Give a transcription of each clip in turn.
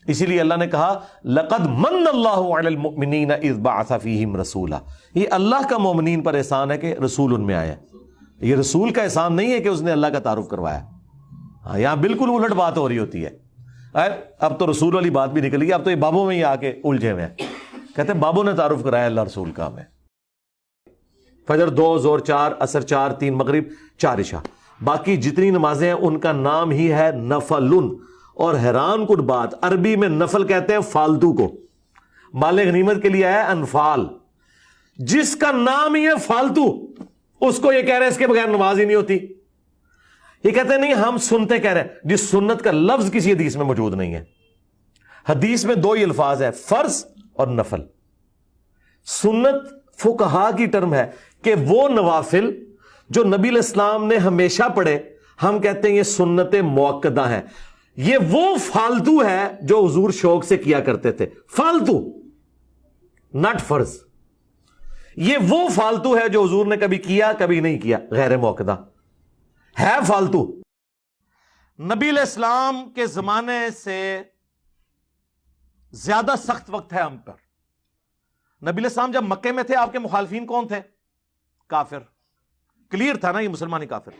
اسی لیے اللہ نے کہا لقد من اللہ علی المؤمنین اذ بعث فیہم رسولا، یہ اللہ کا مومنین پر احسان ہے کہ رسول ان میں آیا. یہ رسول کا احسان نہیں ہے کہ اس نے اللہ کا تعارف کروایا. ہاں یہاں بالکل الٹ بات ہو رہی ہوتی ہے. اب تو رسول والی بات بھی نکل گئی، اب تو یہ بابوں میں ہی آ کے الجھے ہوئے ہیں. کہتے ہیں بابوں نے تعارف کرایا اللہ رسول کا ہمیں. فجر 2، ظہر 4، عصر 4، 3 مغرب، 4 عشاء، باقی جتنی نمازیں ہیں ان کا نام ہی ہے نفل. اور حیران کن بات، عربی میں نفل کہتے ہیں فالتو کو. مال غنیمت کے لیے ہے انفال. جس کا نام ہی ہے فالتو اس کو یہ کہہ رہے ہیں اس کے بغیر نماز ہی نہیں ہوتی. یہ کہتے ہیں نہیں ہم سنتے کہہ رہے ہیں. جس سنت کا لفظ کسی حدیث میں موجود نہیں ہے. حدیث میں 2 ہی الفاظ ہیں، فرض اور نفل. سنت فقہا کی ٹرم ہے کہ وہ نوافل جو نبی علیہ السلام نے ہمیشہ پڑھے ہم کہتے ہیں یہ سنت موقدہ ہیں. یہ وہ فالتو ہے جو حضور شوق سے کیا کرتے تھے. فالتو، ناٹ فرض. یہ وہ فالتو ہے جو حضور نے کبھی کیا کبھی نہیں کیا، غیر موقدہ ہے فالتو. نبی علیہ السلام کے زمانے سے زیادہ سخت وقت ہے ہم پر. نبی علیہ السلام جب مکے میں تھے آپ کے مخالفین کون تھے؟ کافر. کلیئر تھا نا یہ مسلمان ہی کافر.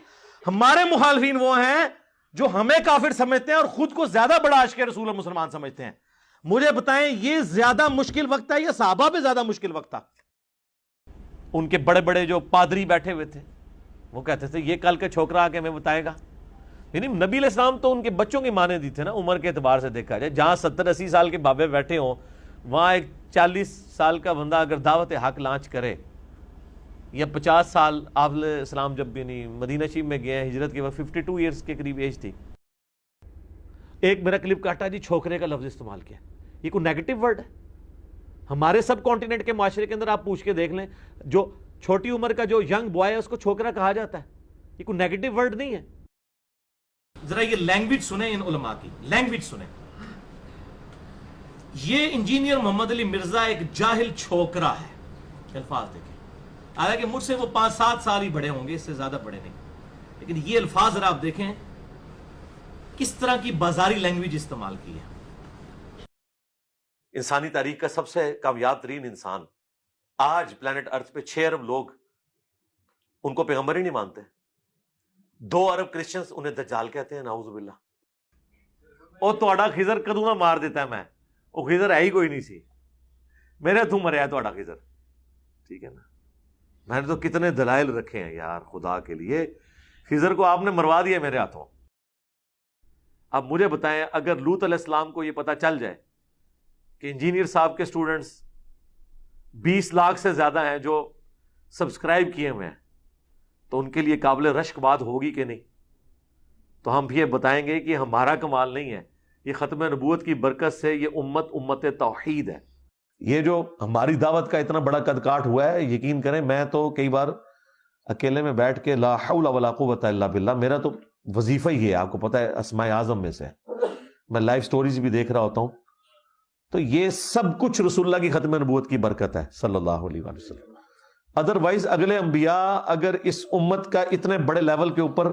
ہمارے مخالفین وہ ہیں جو ہمیں کافر سمجھتے ہیں اور خود کو زیادہ بڑا عاشق رسول اور مسلمان سمجھتے ہیں. مجھے بتائیں یہ زیادہ مشکل وقت ہے یا صحابہ پہ زیادہ مشکل وقت تھا؟ ان کے بڑے بڑے جو پادری بیٹھے ہوئے تھے وہ کہتے تھے یہ کل کے چھوکرا آ کے ہمیں بتائے گا. یعنی نبی علیہ السلام تو ان کے بچوں کی مانے دی تھے نا. عمر کے اعتبار سے دیکھا جائے جہاں 70-80 سال کے بابے بیٹھے ہوں وہاں ایک 40 سال کا بندہ اگر دعوت حق لانچ کرے، یا 50 سال آپ علیہ السلام جب بھی نہیں مدینہ شریف میں گئے ہیں ہجرت کے وقت 52 ایئرز کے قریب ایج تھی. ایک میرا کلپ کاٹا جی چھوکرے کا لفظ استعمال کیا. یہ کوئی نیگیٹو ورڈ ہے؟ ہمارے سب کانٹیننٹ کے معاشرے کے اندر آپ پوچھ کے دیکھ لیں جو چھوٹی عمر کا جو ینگ بوائے ہے اس کو چھوکرا کہا جاتا ہے. یہ کوئی نیگیٹو ورڈ نہیں ہے. ذرا یہ لینگویج سنیں ان علماء کی، لینگویج سنیں. یہ انجینئر محمد علی مرزا ایک جاہل چھوکرا ہے. الفاظ دیکھیں، حالانکہ مجھ سے وہ 5-7 سال ہی بڑے ہوں گے، اس سے زیادہ بڑے نہیں، لیکن یہ الفاظ ذرا آپ دیکھیں کس طرح کی بازاری لینگویج استعمال کی ہے. انسانی تاریخ کا سب سے کامیاب ترین انسان، آج پلانٹ ارتھ پہ 6 ارب لوگ ان کو پیغمبر ہی نہیں مانتے. 2 ارب کرسچنز انہیں دجال کہتے ہیں، نعوذ باللہ. او تہاڈا خضر کدوں نہ مار دیتا ہے میں، وہ خضر ہے ہی کوئی نہیں سی، میرے ہاتھوں مریا تہاڈا خضر. ٹھیک ہے نا، میں نے تو کتنے دلائل رکھے ہیں یار خدا کے لیے. خضر کو آپ نے مروا دیا میرے ہاتھوں. اب مجھے بتائیں اگر لوط علیہ السلام کو یہ پتا چل جائے کہ انجینئر صاحب کے سٹوڈنٹس 20 لاکھ سے زیادہ ہیں جو سبسکرائب کیے ہوئے ہیں، تو ان کے لیے قابل رشک بات ہوگی کہ نہیں؟ تو ہم یہ بتائیں گے کہ ہمارا کمال نہیں ہے، یہ ختم نبوت کی برکت سے یہ امت توحید ہے. یہ جو ہماری دعوت کا اتنا بڑا قد کاٹ ہوا ہے، یقین کریں میں تو کئی بار اکیلے میں بیٹھ کے لا حول ولا قوت الا باللہ، میرا تو وظیفہ ہی ہے، آپ کو پتہ ہے اسماء اعظم میں سے میں لائف سٹوریز بھی دیکھ رہا ہوتا ہوں. تو یہ سب کچھ رسول اللہ کی ختم نبوت کی برکت ہے صلی اللہ علیہ وآلہ وسلم. ادروائز اگلے انبیاء اگر اس امت کا اتنے بڑے لیول کے اوپر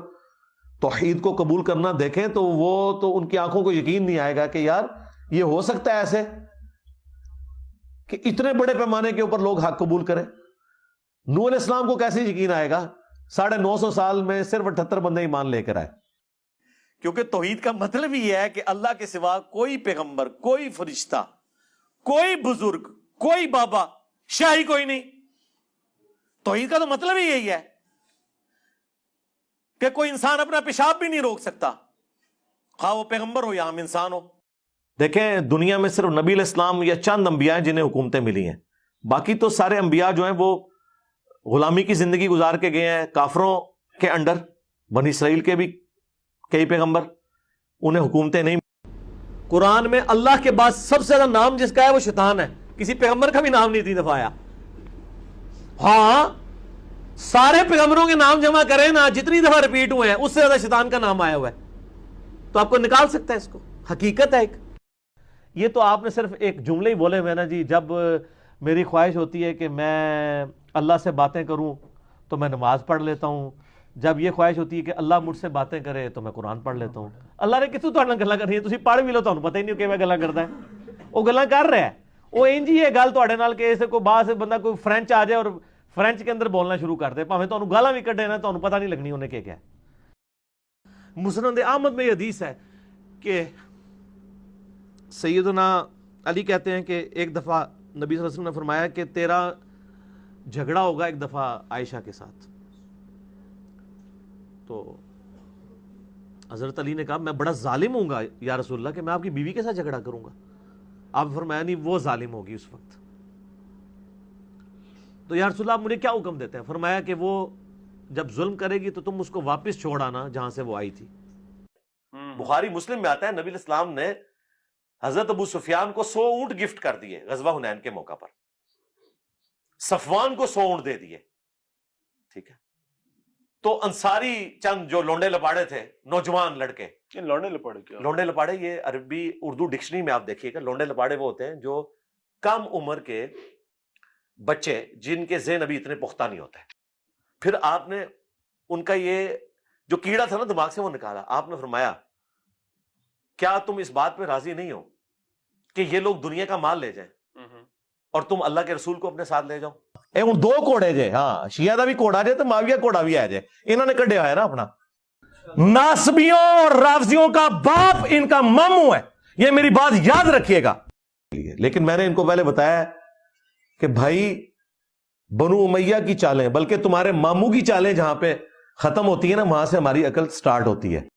توحید کو قبول کرنا دیکھیں تو وہ تو ان کی آنکھوں کو یقین نہیں آئے گا کہ یار یہ ہو سکتا ہے ایسے کہ اتنے بڑے پیمانے کے اوپر لوگ حق قبول کریں. نوح علیہ السلام کو کیسے یقین آئے گا؟ 950 سال میں صرف 78 بندے ایمان لے کر آئے. کیونکہ توحید کا مطلب یہ ہے کہ اللہ کے سوا کوئی پیغمبر، کوئی فرشتہ، کوئی بزرگ، کوئی بابا، شاہی کوئی نہیں. توحید کا تو مطلب ہی یہی ہے کہ کوئی انسان اپنا پیشاب بھی نہیں روک سکتا، خواہ وہ پیغمبر ہو یا عام انسان ہو. دیکھیں دنیا میں صرف نبی علیہ السلام یا چند انبیاء ہیں جنہیں حکومتیں ملی ہیں، باقی تو سارے انبیاء جو ہیں وہ غلامی کی زندگی گزار کے گئے ہیں، کافروں کے انڈر. بنی اسرائیل کے بھی کئی پیغمبر انہیں حکومتیں نہیں. قرآن میں اللہ کے بعد سب سے زیادہ نام جس کا ہے وہ شیطان ہے، کسی پیغمبر کا بھی نام نہیں 3 دفعہ آیا. ہاں سارے پیغمبروں کے نام جمع کریں نا، جتنی دفعہ ریپیٹ ہوئے ہیں اس سے زیادہ شیطان کا نام آیا ہوا ہے. تو آپ کو نکال سکتا ہے اس کو، حقیقت ہے ایک. یہ تو آپ نے صرف ایک جملے ہی بولے ہوئے نا جی. جب میری خواہش ہوتی ہے کہ میں اللہ سے باتیں کروں تو میں نماز پڑھ لیتا ہوں، جب یہ خواہش ہوتی ہے کہ اللہ مجھ سے باتیں کرے تو میں قرآن پڑھ لیتا ہوں. اللہ نے کتوں تہاڈے نال گلاں کرنی ہے, تسی پڑھ بھی لو تانوں پتہ ہی نہیں کیویں گلاں کردا ہے. وہ گلاں کر رہا ہے, وہ انج ہی ہے گل تہاڈے نال کہ اسے کوئی باہر سے بندہ کوئی فرینچ آ جائے اور فرینچ کے اندر بولنا شروع کر دے, بھاویں تانوں گالاں بھی کڈے نا تانوں پتہ نہیں لگنی انہیں کیا ہے. مسند احمد میں یہ حدیث ہے کہ سیدنا علی کہتے ہیں کہ ایک دفعہ نبی صلی اللہ علیہ وسلم نے فرمایا کہ تیرا جھگڑا ہوگا ایک دفعہ عائشہ کے ساتھ. تو حضرت علی نے کہا میں بڑا ظالم ہوں گا یا رسول اللہ کہ میں آپ کی بیوی کے ساتھ جھگڑا کروں گا. آپ فرمایا نہیں, وہ ظالم ہوگی اس وقت. تو یا رسول اللہ آپ مجھے کیا حکم دیتے ہیں؟ فرمایا کہ وہ جب ظلم کرے گی تو تم اس کو واپس چھوڑ آنا جہاں سے وہ آئی تھی. بخاری مسلم میں آتا ہے نبی علیہ السلام نے حضرت ابو سفیان کو 100 اونٹ گفٹ کر دیے غزوہ حنین کے موقع پر, صفوان کو 100 اونٹ دے دیے. ٹھیک ہے, تو انصاری چند جو لونڈے لپاڑے تھے, نوجوان لڑکے. لونڈے لپاڑے کیا؟ لونڈے لپاڑے یہ عربی اردو ڈکشنری میں آپ دیکھیے گا, لونڈے لپاڑے وہ ہوتے ہیں جو کم عمر کے بچے جن کے ذہن ابھی اتنے پختہ نہیں ہوتے. پھر آپ نے ان کا یہ جو کیڑا تھا نا دماغ سے وہ نکالا. آپ نے فرمایا کیا تم اس بات پہ راضی نہیں ہو کہ یہ لوگ دنیا کا مال لے جائیں اور تم اللہ کے رسول کو اپنے ساتھ لے جاؤ؟ اے ہن 2 گھوڑے جے, ہاں شیعہ دا بھی گھوڑا جے تو معاویہ گھوڑا بھی آ جائے. انہوں نے کڈیا ہے نا اپنا. ناصبیوں اور رافضیوں کا باپ ان کا ماموں ہے, یہ میری بات یاد رکھیے گا. لیکن میں نے ان کو پہلے بتایا کہ بھائی بنو امیہ کی چالیں, بلکہ تمہارے ماموں کی چالیں جہاں پہ ختم ہوتی ہے نا وہاں سے ہماری عقل سٹارٹ ہوتی ہے.